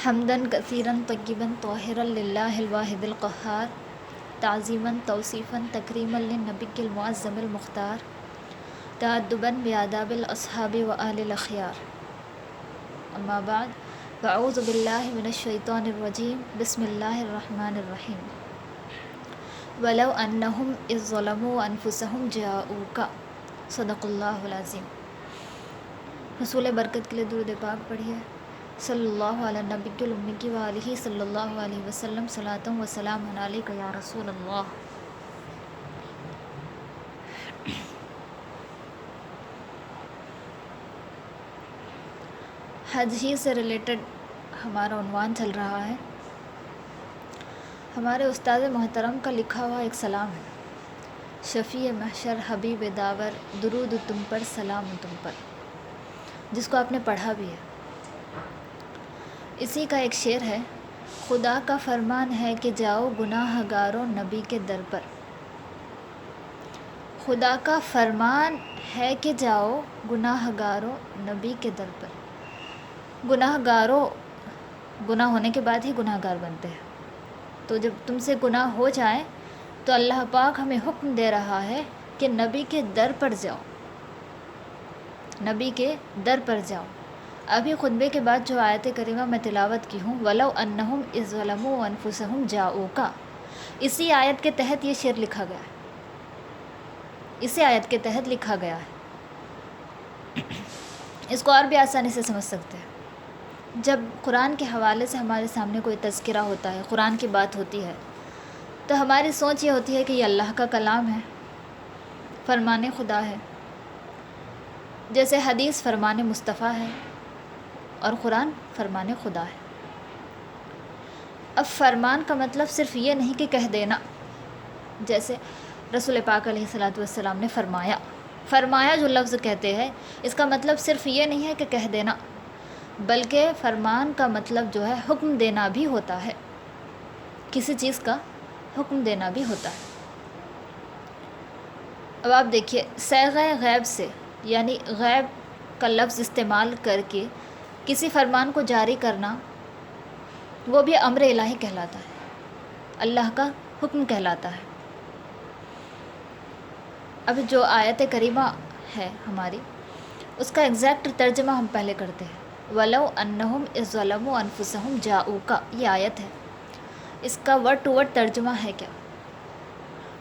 حمداً کثیراً طیباً طاہراً للہ الواحد القہار تعظیماً توصیفاً تکریماً للنبی المعظم المختار تأدباً بآداب الاصحاب وآل الاخیار اما بعد فاعوذ باللہ من الشیطان الرجیم بسم اللہ الرحمن الرحیم ولو انہم اذ ظلموا انفسہم جاؤوک صدق اللہ العظیم۔ حصول برکت کے لیے درود پاک پڑھیے۔ صلی اللہ علیہ نبی الامی کی وآلہ صلی اللہ علیہ وسلم صلاۃ و سلام علیک یا رسول اللہ۔ حج ہی سے ریلیٹڈ ہمارا عنوان چل رہا ہے۔ ہمارے استاد محترم کا لکھا ہوا ایک سلام ہے: شفیع محشر حبیب داور درود تم پر سلام تم پر، جس کو آپ نے پڑھا بھی ہے۔ اسی کا ایک شعر ہے: خدا کا فرمان ہے کہ جاؤ گناہ گاروں نبی کے در پر۔ خدا کا فرمان ہے کہ جاؤ گناہ گاروں نبی کے در پر۔ گناہ گاروں، گناہ ہونے کے بعد ہی گناہ گار بنتے ہیں، تو جب تم سے گناہ ہو جائیں تو اللہ پاک ہمیں حکم دے رہا ہے کہ نبی کے در پر جاؤ، نبی کے در پر جاؤ۔ ابھی خطبے کے بعد جو آیت کریمہ میں تلاوت کی ہوں، وَلَوْ أَنَّهُمْ إِذْ ظَلَمُوا أَنفُسَهُمْ جَاءُوكَ، اسی آیت کے تحت یہ شعر لکھا گیا ہے، اسی آیت کے تحت لکھا گیا ہے۔ اس کو اور بھی آسانی سے سمجھ سکتے ہیں۔ جب قرآن کے حوالے سے ہمارے سامنے کوئی تذکرہ ہوتا ہے، قرآن کی بات ہوتی ہے، تو ہماری سوچ یہ ہوتی ہے کہ یہ اللہ کا کلام ہے، فرمان خدا ہے، جیسے حدیث فرمان مصطفیٰ ہے اور قرآن فرمان خدا ہے۔ اب فرمان کا مطلب صرف یہ نہیں کہ کہہ دینا، جیسے رسول پاک علیہ الصلاۃ والسلام نے فرمایا، فرمایا جو لفظ کہتے ہیں، اس کا مطلب صرف یہ نہیں ہے کہ کہہ دینا، بلکہ فرمان کا مطلب جو ہے حکم دینا بھی ہوتا ہے، کسی چیز کا حکم دینا بھی ہوتا ہے۔ اب آپ دیکھیے، صیغہ غیب سے، یعنی غیب کا لفظ استعمال کر کے کسی فرمان کو جاری کرنا، وہ بھی امر الہی کہلاتا ہے، اللہ کا حکم کہلاتا ہے۔ اب جو آیت کریمہ ہے ہماری، اس کا ایگزیکٹ ترجمہ ہم پہلے کرتے ہیں۔ وَلَوْ أَنَّهُمْ إِذْ ظَلَمُوا أَنفُسَهُمْ جَاءُوكَ، یہ آیت ہے، اس کا ورڈ ٹو ورڈ ترجمہ ہے کیا؟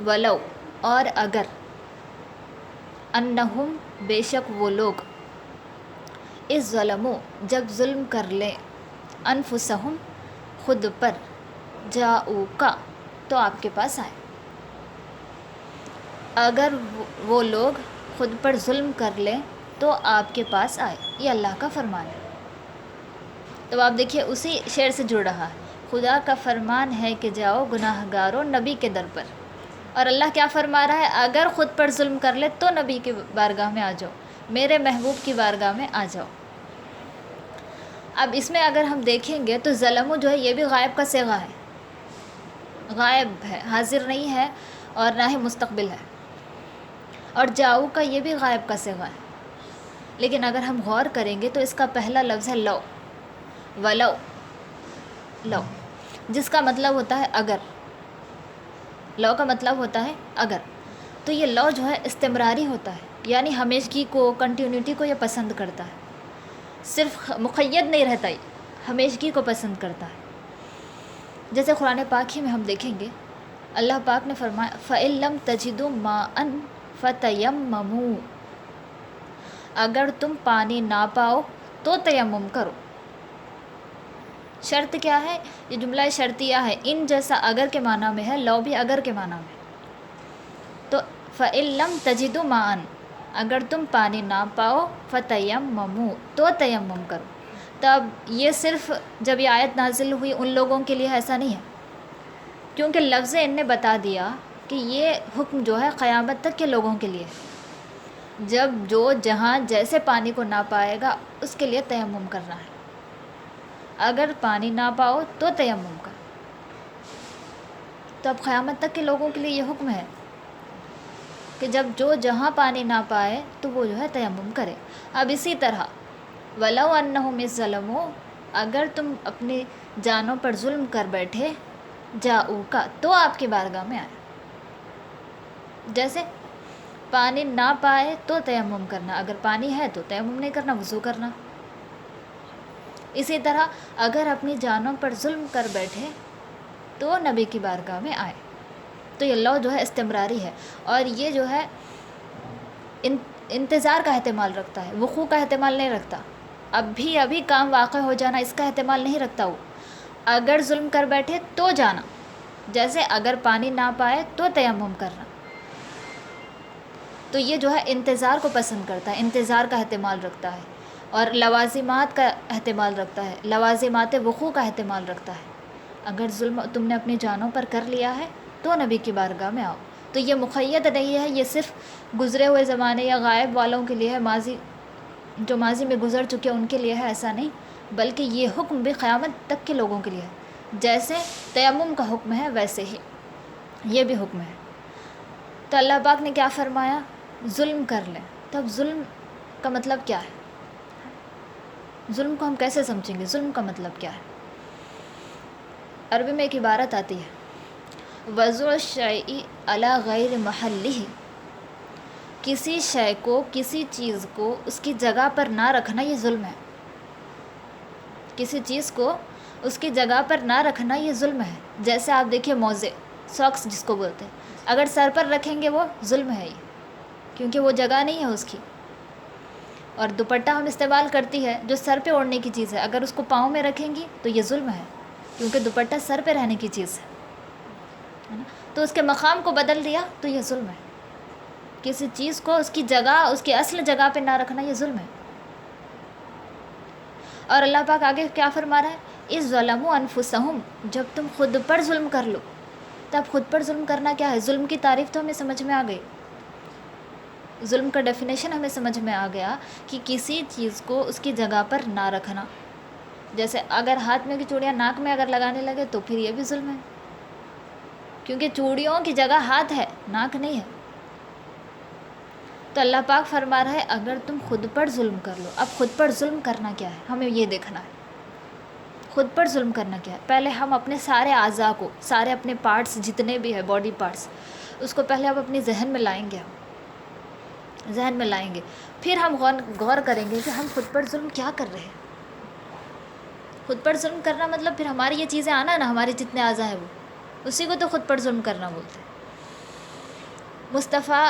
وَلَوْ، اور اگر، أَنَّهُمْ، بے شک وہ لوگ، اِذْ ظَلَمُوا، جب ظلم کر لیں، أَنفُسَهُمْ، خود پر، جَاءُوكَ، تو آپ کے پاس آئے۔ اگر وہ لوگ خود پر ظلم کر لیں تو آپ کے پاس آئے، یہ اللہ کا فرمان ہے۔ تو آپ دیکھیے اسی شعر سے جڑ رہا ہے، خدا کا فرمان ہے کہ جاؤ گناہ گاروں نبی کے در پر، اور اللہ کیا فرما رہا ہے؟ اگر خود پر ظلم کر لے تو نبی کی بارگاہ میں آ جاؤ، میرے محبوب کی بارگاہ میں آ جاؤ۔ اب اس میں اگر ہم دیکھیں گے تو ظلم جو ہے یہ بھی غائب کا صیغہ ہے، غائب ہے، حاضر نہیں ہے اور نہ ہی مستقبل ہے۔ اور جاؤ کا یہ بھی غائب کا صیغہ ہے، لیکن اگر ہم غور کریں گے تو اس کا پہلا لفظ ہے لو، ولو، لو، جس کا مطلب ہوتا ہے اگر، لو کا مطلب ہوتا ہے اگر، تو یہ لو جو ہے استمراری ہوتا ہے، یعنی ہمیشگی کو، کنٹینیوٹی کو یہ پسند کرتا ہے، صرف مقید نہیں رہتا، ہمیشگی کو پسند کرتا ہے۔ جیسے قرآن پاک ہی میں ہم دیکھیں گے، اللہ پاک نے فرمایا فَإِن لَّمْ تَجِدُوا مَاءً فَتَيَمَّمُوا، اگر تم پانی نہ پاؤ تو تیمم کرو۔ شرط کیا ہے؟ یہ جملہ شرطیہ ہے، ان جیسا اگر کے معنی میں ہے، لو بھی اگر کے معنی میں۔ تو فَإِن لَّمْ تَجِدُوا مَاءً، اگر تم پانی نہ پاؤ، فَتَيَمَّمُوا، تو تیمم کرو۔ تب یہ صرف جب یہ آیت نازل ہوئی ان لوگوں کے لیے ایسا نہیں ہے، کیونکہ لفظ ان نے بتا دیا کہ یہ حکم جو ہے قیامت تک کے لوگوں کے لیے، جب جو جہاں جیسے پانی کو نہ پائے گا اس کے لیے تیمم کرنا ہے۔ اگر پانی نہ پاؤ تو تیمم کر۔ تو اب قیامت تک کے لوگوں کے لیے یہ حکم ہے کہ جب جو جہاں پانی نہ پائے تو وہ جو ہے تیمم کرے۔ اب اسی طرح وَلَوْ أَنَّهُمْ إِذْ ظَلَمُوا، اگر تم اپنی جانوں پر ظلم کر بیٹھے جاؤکا تو آپ کی بارگاہ میں آئے. جیسے پانی نہ پائے تو تیمم کرنا، اگر پانی ہے تو تیمم نہیں کرنا، وضو کرنا. اسی طرح اگر اپنی جانوں پر ظلم کر بیٹھے تو نبی کی بارگاہ میں آئے. تو یہ لو جو ہے استمراری ہے، اور یہ جو ہے انتظار کا احتمال رکھتا ہے، وقوع کا احتمال نہیں رکھتا. ابھی کام واقع ہو جانا اس کا احتمال نہیں رکھتا. وہ اگر ظلم کر بیٹھے تو جانا، جیسے اگر پانی نہ پائے تو تیمم کرنا. تو یہ جو ہے انتظار کو پسند کرتا ہے، انتظار کا احتمال رکھتا ہے، اور لوازمات کا احتمال رکھتا ہے، لوازمات وقوع کا احتمال رکھتا ہے. اگر ظلم تم نے اپنی جانوں پر کر لیا ہے تو نبی کی بارگاہ میں آؤ. تو یہ مقید نہیں ہے، یہ صرف گزرے ہوئے زمانے یا غائب والوں کے لیے ہے، جو ماضی میں گزر چکے ان کے لیے ہے، ایسا نہیں، بلکہ یہ حکم بھی قیامت تک کے لوگوں کے لیے ہے. جیسے تیمم کا حکم ہے ویسے ہی یہ بھی حکم ہے. تو اللہ پاک نے کیا فرمایا؟ ظلم کر لیں. تو اب ظلم کا مطلب کیا ہے؟ ظلم کو ہم کیسے سمجھیں گے؟ ظلم کا مطلب کیا ہے؟ عربی میں ایک عبارت آتی ہے، وضع الشیء علی غیر محلہ. کسی شے کو، کسی چیز کو اس کی جگہ پر نہ رکھنا یہ ظلم ہے. کسی چیز کو اس کی جگہ پر نہ رکھنا یہ ظلم ہے. جیسے آپ دیکھیے موزے، ساکس جس کو بولتے ہیں، اگر سر پر رکھیں گے وہ ظلم ہے یہ، کیونکہ وہ جگہ نہیں ہے اس کی. اور دوپٹہ ہم استعمال کرتی ہے جو سر پہ اوڑھنے کی چیز ہے، اگر اس کو پاؤں میں رکھیں گی تو یہ ظلم ہے، کیونکہ دوپٹہ سر پہ رہنے کی چیز ہے نا. تو اس کے مقام کو بدل دیا تو یہ ظلم ہے. کسی چیز کو اس کی جگہ، اس کی اصل جگہ پہ نہ رکھنا یہ ظلم ہے. اور اللہ پاک آگے کیا فرما رہا ہے؟ اذ ظلموا انفسہم، جب تم خود پر ظلم کر لو. تب خود پر ظلم کرنا کیا ہے؟ ظلم کی تعریف تو ہمیں سمجھ میں آ گئی، ظلم کا ڈیفینیشن ہمیں سمجھ میں آ گیا کہ کسی چیز کو اس کی جگہ پر نہ رکھنا. جیسے اگر ہاتھ میں کی چوڑیاں ناک میں اگر لگانے لگے تو پھر یہ بھی ظلم ہے، کیونکہ چوڑیوں کی جگہ ہاتھ ہے، ناک نہیں ہے. تو اللہ پاک فرما رہا ہے اگر تم خود پر ظلم کر لو. اب خود پر ظلم کرنا کیا ہے؟ ہمیں یہ دیکھنا ہے خود پر ظلم کرنا کیا ہے. پہلے ہم اپنے سارے اعضاء کو، سارے اپنے پارٹس جتنے بھی ہیں، باڈی پارٹس، اس کو پہلے ہم اپنی ذہن میں لائیں گے، پھر ہم غور کریں گے کہ ہم خود پر ظلم کیا کر رہے ہیں. خود پر ظلم کرنا مطلب پھر ہماری یہ چیزیں آنا نا، ہمارے جتنے اعضاء ہیں وہ، اسی کو تو خود پر ظلم کرنا بولتے ہیں. مصطفیٰ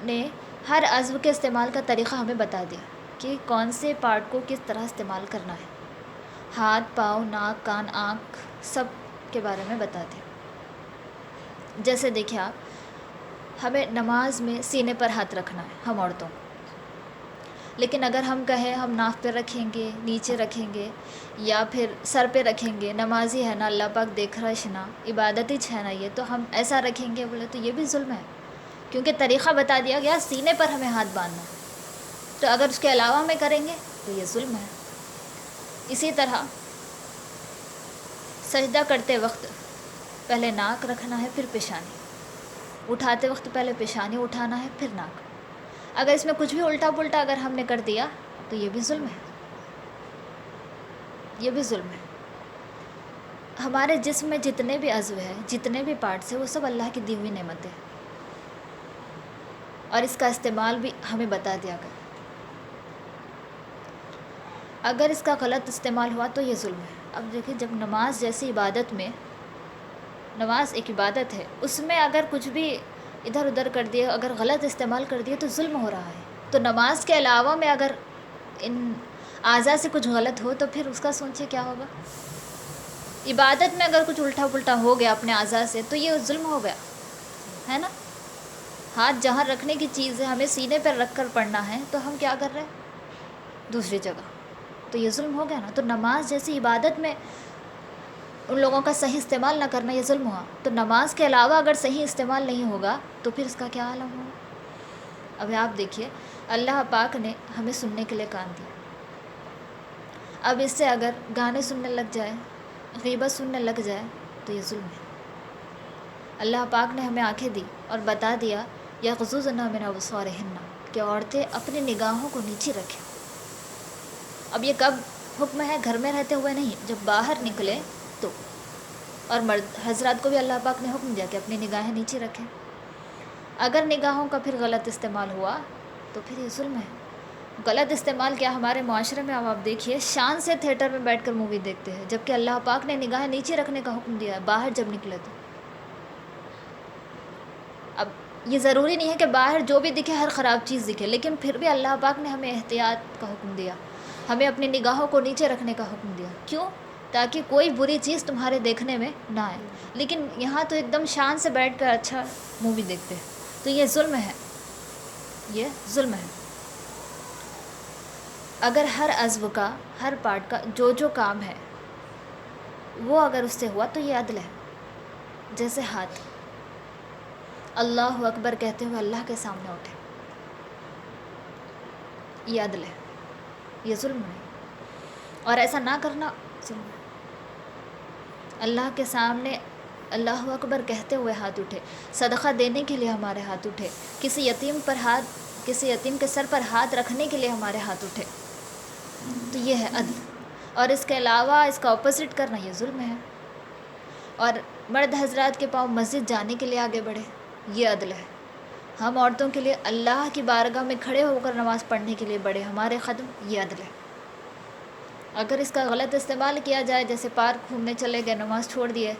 نے ہر عضو کے استعمال کا طریقہ ہمیں بتا دیا کہ کون سے پارٹ کو کس طرح استعمال کرنا ہے. ہاتھ، پاؤں، ناک، کان، آنکھ، سب کے بارے میں بتا دیا. جیسے دیکھیں آپ، ہمیں نماز میں سینے پر ہاتھ رکھنا ہے ہم عورتوں، لیکن اگر ہم کہیں ہم ناف پہ رکھیں گے، نیچے رکھیں گے، یا پھر سر پہ رکھیں گے، نمازی ہے نا، اللہ پاک دیکھ رہا ہے نا، عبادت ہی ہے نا یہ، تو ہم ایسا رکھیں گے، بولے تو یہ بھی ظلم ہے، کیونکہ طریقہ بتا دیا گیا سینے پر ہمیں ہاتھ باندھنا ہے. تو اگر اس کے علاوہ ہمیں کریں گے تو یہ ظلم ہے. اسی طرح سجدہ کرتے وقت پہلے ناک رکھنا ہے، پھر پیشانی. اٹھاتے وقت پہلے پیشانی اٹھانا ہے، پھر ناک. اگر اس میں کچھ بھی الٹا پلٹا اگر ہم نے کر دیا تو یہ بھی ظلم ہے، یہ بھی ظلم ہے. ہمارے جسم میں جتنے بھی عضو ہیں، جتنے بھی پارٹس ہیں، وہ سب اللہ کی دی ہوئی نعمتیں ہیں، اور اس کا استعمال بھی ہمیں بتا دیا گیا. اگر اس کا غلط استعمال ہوا تو یہ ظلم ہے. اب دیکھیں، جب نماز جیسی عبادت میں، نماز ایک عبادت ہے، اس میں اگر کچھ بھی ادھر ادھر کر دیے، اگر غلط استعمال کر دیے تو ظلم ہو رہا ہے. تو نماز کے علاوہ میں اگر ان اعضاء سے کچھ غلط ہو تو پھر اس کا سوچے کیا ہوگا. عبادت میں اگر کچھ الٹا پلٹا ہو گیا اپنے اعضاء سے تو یہ ظلم ہو گیا ہے نا. ہاتھ جہاں رکھنے کی چیز ہے، ہمیں سینے پر رکھ کر پڑھنا ہے، تو ہم کیا کر رہے ہیں دوسری جگہ، تو یہ ظلم ہو گیا نا. تو نماز جیسی عبادت میں ان لوگوں کا صحیح استعمال نہ کرنا یہ ظلم ہوا. تو نماز کے علاوہ اگر صحیح استعمال نہیں ہوگا تو پھر اس کا کیا عالم ہوگا. اب آپ دیکھیے، اللہ پاک نے ہمیں سننے کے لیے کان دیا. اب اس سے اگر گانے سننے لگ جائے، غیبت سننے لگ جائے تو یہ ظلم ہے. اللہ پاک نے ہمیں آنکھیں دی اور بتا دیا یغضضن من ابصارہن، کہ عورتیں اپنی نگاہوں کو نیچے رکھیں. اب یہ کب حکم ہے گھر میں رہتے ہوئے نہیں، جب باہر نکلے تو. اور مرد حضرات کو بھی اللہ پاک نے حکم دیا کہ اپنی نگاہیں نیچے رکھیں. اگر نگاہوں کا پھر غلط استعمال ہوا تو پھر یہ ظلم ہے. غلط استعمال کیا ہمارے معاشرے میں اب آپ دیکھیے شان سے تھیٹر میں بیٹھ کر مووی دیکھتے ہیں، جبکہ اللہ پاک نے نگاہیں نیچے رکھنے کا حکم دیا ہے باہر جب نکلے تو. اب یہ ضروری نہیں ہے کہ باہر جو بھی دکھے ہر خراب چیز دکھے، لیکن پھر بھی اللہ پاک نے ہمیں احتیاط کا حکم دیا، ہمیں اپنی نگاہوں کو نیچے رکھنے کا حکم دیا. کیوں؟ تاکہ کوئی بری چیز تمہارے دیکھنے میں نہ آئے. لیکن یہاں تو ایک دم شان سے بیٹھ کر اچھا مووی دیکھتے ہیں. تو یہ ظلم ہے، یہ ظلم ہے. اگر ہر عضو کا، ہر پارٹ کا جو کام ہے وہ اگر اس سے ہوا تو یہ عدل ہے. جیسے ہاتھ اللہ اکبر کہتے ہوئے اللہ کے سامنے اٹھے، یہ عدل ہے، یہ ظلم نہیں. اور ایسا نہ کرنا ظلم ہے. اللہ کے سامنے اللہ اکبر کہتے ہوئے ہاتھ اٹھے، صدقہ دینے کے لیے ہمارے ہاتھ اٹھے، کسی یتیم کے سر پر ہاتھ رکھنے کے لیے ہمارے ہاتھ اٹھے، تو یہ ہے عدل. اور اس کے علاوہ اس کا اپوزٹ کرنا یہ ظلم ہے. اور مرد حضرات کے پاؤں مسجد جانے کے لیے آگے بڑھے، یہ عدل ہے. ہم عورتوں کے لیے اللہ کی بارگاہ میں کھڑے ہو کر نماز پڑھنے کے لیے بڑھے، ہمارے قدم، یہ عدل ہے. اگر اس کا غلط استعمال کیا جائے، جیسے پارک گھومنے چلے گئے نماز چھوڑ دیے،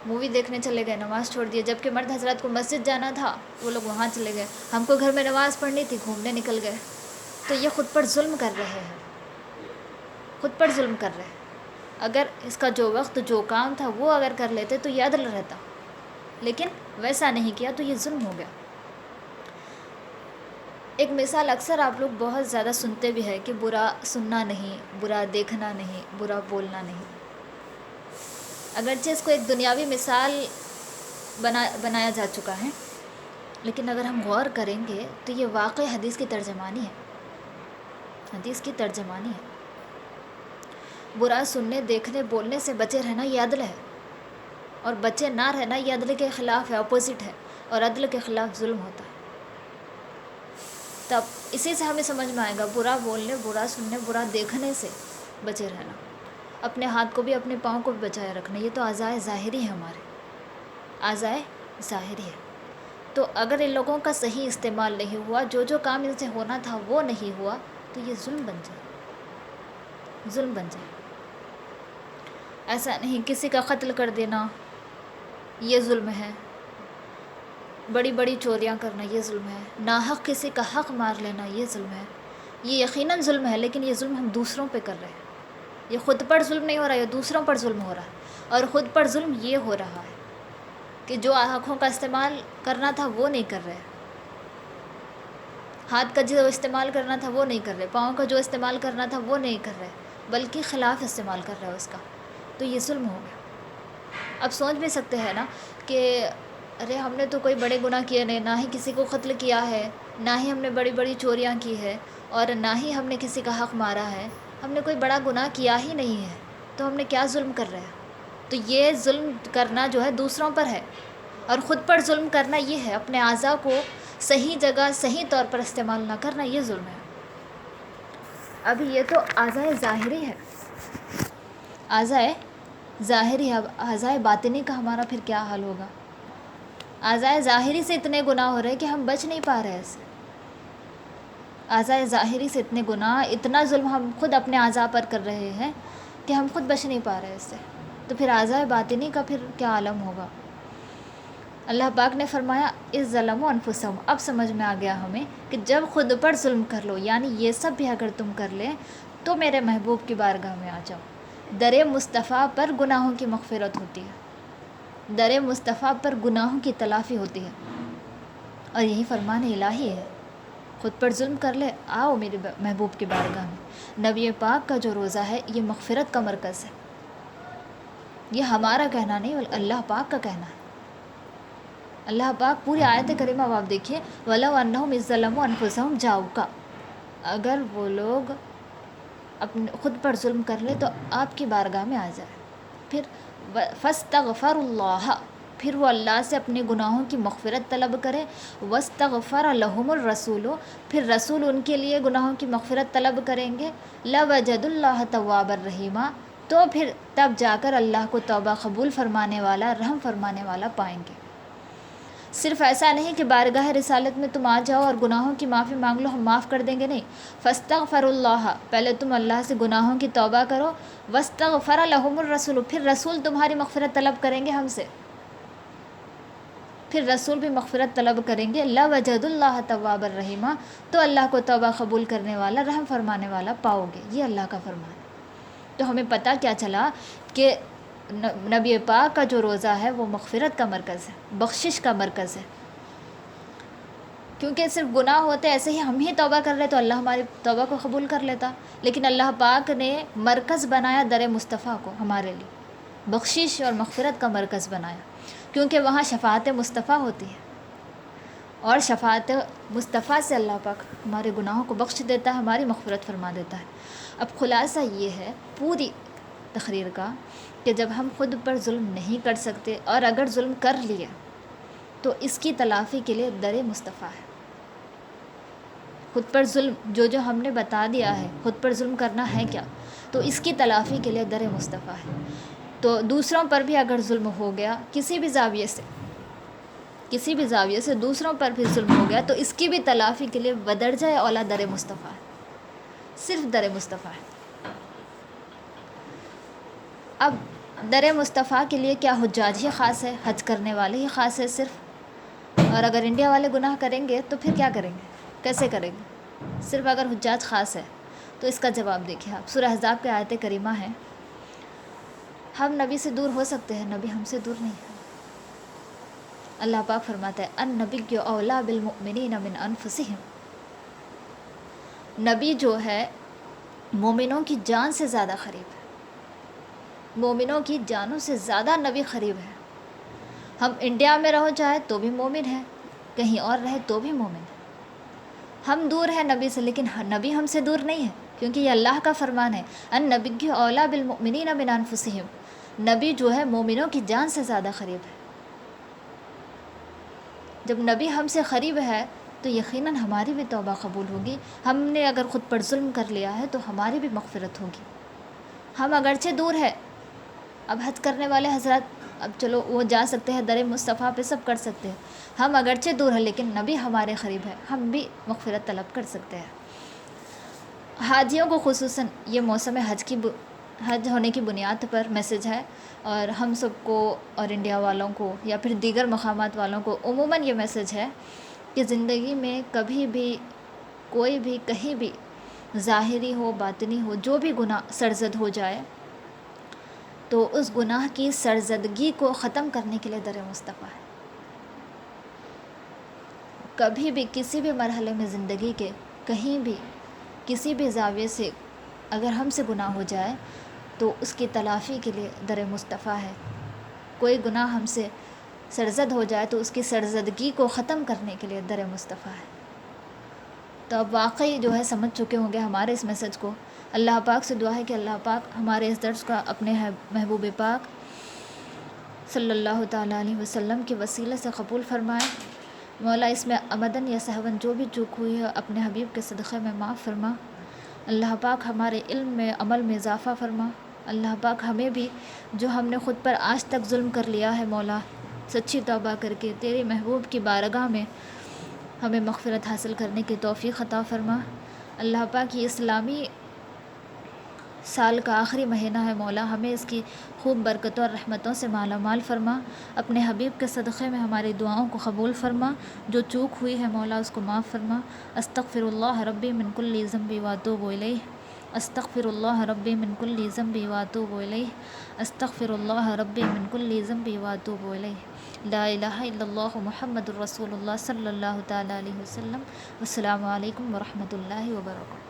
مووی دیکھنے چلے گئے نماز چھوڑ دیے، جبکہ مرد حضرات کو مسجد جانا تھا وہ لوگ وہاں چلے گئے، ہم کو گھر میں نماز پڑھنی تھی گھومنے نکل گئے، تو یہ خود پر ظلم کر رہے ہیں، خود پر ظلم کر رہے ہیں. اگر اس کا جو وقت جو کام تھا وہ اگر کر لیتے تو یہ عدل رہتا، لیکن ویسا نہیں کیا تو یہ ظلم ہو گیا. ایک مثال اکثر آپ لوگ بہت زیادہ سنتے بھی ہے کہ برا سننا نہیں، برا دیکھنا نہیں، برا بولنا نہیں. اگرچہ اس کو ایک دنیاوی مثال بنایا جا چکا ہے، لیکن اگر ہم غور کریں گے تو یہ واقعی حدیث کی ترجمانی ہے، حدیث کی ترجمانی ہے. برا سننے، دیکھنے، بولنے سے بچے رہنا یہ عدل ہے، اور بچے نہ رہنا یہ عدل کے خلاف ہے، اپوزٹ ہے، اور عدل کے خلاف ظلم ہوتا ہے. تب اسی سے ہمیں سمجھ میں آئے گا برا بولنے، برا سننے، برا دیکھنے سے بچے رہنا، اپنے ہاتھ کو بھی اپنے پاؤں کو بھی بچائے رکھنا. یہ تو اعضائے ظاہری ہے، ہمارے اعضائے ظاہری ہے. تو اگر ان لوگوں کا صحیح استعمال نہیں ہوا، جو کام ان سے ہونا تھا وہ نہیں ہوا، تو یہ ظلم بن جائے، ظلم بن جائے. ایسا نہیں کسی کا قتل کر دینا یہ ظلم ہے، بڑی بڑی چوریاں کرنا یہ ظلم ہے، ناحق کسی کا حق مار لینا یہ ظلم ہے. یہ یقیناً ظلم ہے، لیکن یہ ظلم ہم دوسروں پہ کر رہے ہیں. یہ خود پر ظلم نہیں ہو رہا، یہ دوسروں پر ظلم ہو رہا ہے. اور خود پر ظلم یہ ہو رہا ہے کہ جو آنکھوں کا استعمال کرنا تھا وہ نہیں کر رہے، ہاتھ کا جو استعمال کرنا تھا وہ نہیں کر رہے، پاؤں کا جو استعمال کرنا تھا وہ نہیں کر رہے، بلکہ خلاف استعمال کر رہے اس کا، تو یہ ظلم ہو گیا. اب سوچ بھی سکتے ہیں نا کہ ارے ہم نے تو کوئی بڑے گناہ کیے نہیں، نہ ہی کسی کو قتل کیا ہے، نہ ہی ہم نے بڑی بڑی چوریاں کی ہے، اور نہ ہی ہم نے کسی کا حق مارا ہے، ہم نے کوئی بڑا گناہ کیا ہی نہیں ہے، تو ہم نے کیا ظلم کر رہے ہیں. تو یہ ظلم کرنا جو ہے دوسروں پر ہے، اور خود پر ظلم کرنا یہ ہے اپنے اعضاء کو صحیح جگہ صحیح طور پر استعمال نہ کرنا، یہ ظلم ہے. اب یہ تو اعضائے ظاہری ہے، اعضائے ظاہری ہے. اب اعضائے باطنی کا ہمارا پھر کیا حال ہوگا؟ اعضائے ظاہری سے اتنے گناہ ہو رہے ہیں کہ ہم بچ نہیں پا رہے اس سے. اعضائے ظاہری سے اتنے گناہ، اتنا ظلم ہم خود اپنے اعضاء پر کر رہے ہیں کہ ہم خود بچ نہیں پا رہے اس سے. تو پھر اعضائے باطنی کا پھر کیا عالم ہوگا؟ اللہ پاک نے فرمایا اذ ظلموا انفسہم. اب سمجھ میں آ گیا ہمیں کہ جب خود پر ظلم کر لو، یعنی یہ سب بھی اگر تم کر لے تو میرے محبوب کی بارگاہ میں آ جاؤ. در مصطفیٰ پر گناہوں کی مغفرت ہوتی ہے، در مصطفیٰ پر گناہوں کی تلافی ہوتی ہے، اور یہی فرمان الہی ہے. خود پر ظلم کر لے، آؤ میرے محبوب کی بارگاہ میں. نبی پاک کا جو روزہ ہے یہ مغفرت کا مرکز ہے، یہ ہمارا کہنا نہیں بلکہ اللہ پاک کا کہنا ہے. اللہ پاک پوری آیت کریمہ اب آپ دیکھیے وَلَوْ أَنَّهُمْ إِذ ظَّلَمُوا أَنفُسَهُمْ جَاءُوكَ، اگر وہ لوگ اپنے خود پر ظلم کر لے تو آپ کی بارگاہ میں آ جائے. پھر فَاسْتَغْفَرُوا اللَّهَ، پھر وہ اللہ سے اپنے گناہوں کی مغفرت طلب کرے، واستغفر لہم الرسول، پھر رسول ان کے لیے گناہوں کی مغفرت طلب کریں گے، لوجد اللہ توابا الرحیمہ، تو پھر تب جا کر اللہ کو توبہ قبول فرمانے والا، رحم فرمانے والا پائیں گے۔ صرف ایسا نہیں کہ بارگاہ رسالت میں تم آ جاؤ اور گناہوں کی معافی مانگ لو، ہم معاف کر دیں گے، نہیں، فاستغفر اللہ، پہلے تم اللہ سے گناہوں کی توبہ کرو، واستغفر لہم الرسول، پھر رسول تمہاری مغفرت طلب کریں گے ہم سے، پھر رسول بھی مغفرت طلب کریں گے، لوجد اللہ توابا الرحیمہ، تو اللہ کو توبہ قبول کرنے والا، رحم فرمانے والا پاؤ گے۔ یہ اللہ کا فرمان ہے۔ تو ہمیں پتہ کیا چلا کہ نبی پاک کا جو روزہ ہے وہ مغفرت کا مرکز ہے، بخشش کا مرکز ہے، کیونکہ صرف گناہ ہوتے ایسے ہی ہم ہی توبہ کر لیں تو اللہ ہماری توبہ کو قبول کر لیتا، لیکن اللہ پاک نے مرکز بنایا در مصطفیٰ کو ہمارے لیے، بخشش اور مغفرت کا مرکز بنایا، کیونکہ وہاں شفاعت مصطفیٰ ہوتی ہے، اور شفاعت مصطفیٰ سے اللہ پاک ہمارے گناہوں کو بخش دیتا ہے، ہماری مغفرت فرما دیتا ہے۔ اب خلاصہ یہ ہے پوری تقریر کا کہ جب ہم خود پر ظلم نہیں کر سکتے اور اگر ظلم کر لیے تو اس کی تلافی کے لیے در مصطفیٰ ہے۔ خود پر ظلم جو ہم نے بتا دیا ہے، خود پر ظلم کرنا ہے کیا، تو اس کی تلافی کے لیے در مصطفیٰ ہے۔ تو دوسروں پر بھی اگر ظلم ہو گیا کسی بھی زاویے سے دوسروں پر بھی ظلم ہو گیا تو اس کی بھی تلافی کے لیے بدرجہ اولا در مصطفیٰ ہے، صرف در مصطفیٰ ہے۔ اب در مصطفیٰ کے لیے کیا حجاج ہی خاص ہے، حج کرنے والے ہی خاص ہے صرف، اور اگر انڈیا والے گناہ کریں گے تو پھر کیا کریں گے، کیسے کریں گے؟ صرف اگر حجاج خاص ہے تو اس کا جواب دیکھیں آپ، سورہ احزاب کے آیت کریمہ ہے، ہم نبی سے دور ہو سکتے ہیں، نبی ہم سے دور نہیں ہے۔ اللہ پاک فرماتا ہے النبی اولیٰ بالمؤمنین من انفسہم، نبی جو ہے مومنوں کی جان سے زیادہ قریب ہے، مومنوں کی جانوں سے زیادہ نبی قریب ہے۔ ہم انڈیا میں رہو چاہے تو بھی مومن ہے، کہیں اور رہے تو بھی مومن ہے۔ ہم دور ہیں نبی سے لیکن نبی ہم سے دور نہیں ہے، کیونکہ یہ اللہ کا فرمان ہے النبی اولیٰ بالمؤمنین من انفسہم، نبی جو ہے مومنوں کی جان سے زیادہ قریب ہے۔ جب نبی ہم سے قریب ہے تو یقیناً ہماری بھی توبہ قبول ہوگی، ہم نے اگر خود پر ظلم کر لیا ہے تو ہماری بھی مغفرت ہوگی۔ ہم اگرچہ دور ہے، اب حج کرنے والے حضرات اب چلو وہ جا سکتے ہیں در مصطفیٰ پہ، سب کر سکتے ہیں، ہم اگرچہ دور ہیں لیکن نبی ہمارے قریب ہے، ہم بھی مغفرت طلب کر سکتے ہیں۔ حاجیوں کو خصوصاً یہ موسم حج ہونے کی بنیاد پر میسج ہے، اور ہم سب کو اور انڈیا والوں کو یا پھر دیگر مقامات والوں کو عموماً یہ میسج ہے کہ زندگی میں کبھی بھی کوئی بھی کہیں بھی ظاہری ہو باطنی ہو جو بھی گناہ سرزد ہو جائے تو اس گناہ کی سرزدگی کو ختم کرنے کے لیے در مصطفیٰ ہے۔ کبھی بھی کسی بھی مرحلے میں زندگی کے کہیں بھی کسی بھی زاویے سے اگر ہم سے گناہ ہو جائے تو اس کی تلافی کے لیے در مصطفیٰ ہے۔ کوئی گناہ ہم سے سرزد ہو جائے تو اس کی سرزدگی کو ختم کرنے کے لیے در مصطفیٰ ہے۔ تو اب واقعی جو ہے سمجھ چکے ہوں گے ہمارے اس میسج کو۔ اللہ پاک سے دعا ہے کہ اللہ پاک ہمارے اس درس کا اپنے محبوب پاک صلی اللہ تعالیٰ علیہ وسلم کے وسیلے سے قبول فرمائے۔ مولا اس میں عمدن یا سہون جو بھی چوک ہوئی ہے اپنے حبیب کے صدقے میں معاف فرما۔ اللہ پاک ہمارے علم میں عمل میں اضافہ فرما۔ اللہ پاک ہمیں بھی جو ہم نے خود پر آج تک ظلم کر لیا ہے مولا، سچی توبہ کر کے تیرے محبوب کی بارگاہ میں ہمیں مغفرت حاصل کرنے کی توفیق عطا فرما۔ اللہ پاک یہ اسلامی سال کا آخری مہینہ ہے مولا، ہمیں اس کی خوب برکتوں اور رحمتوں سے مالا مال فرما۔ اپنے حبیب کے صدقے میں ہماری دعاؤں کو قبول فرما، جو چوک ہوئی ہے مولا اس کو معاف فرما۔ استغفر اللہ ربی من کل ذنب واتوب الیہ، استغفر اللہ ربی من کل ذنب واتوب الیہ، استغفر اللہ ربی من کل ذنب واتوب الیہ، لا الہ الا اللہ محمد الرسول اللہ صلی اللہ تعالیٰ علیہ وسلم۔ السلام علیکم ورحمۃ اللہ وبرکاتہ۔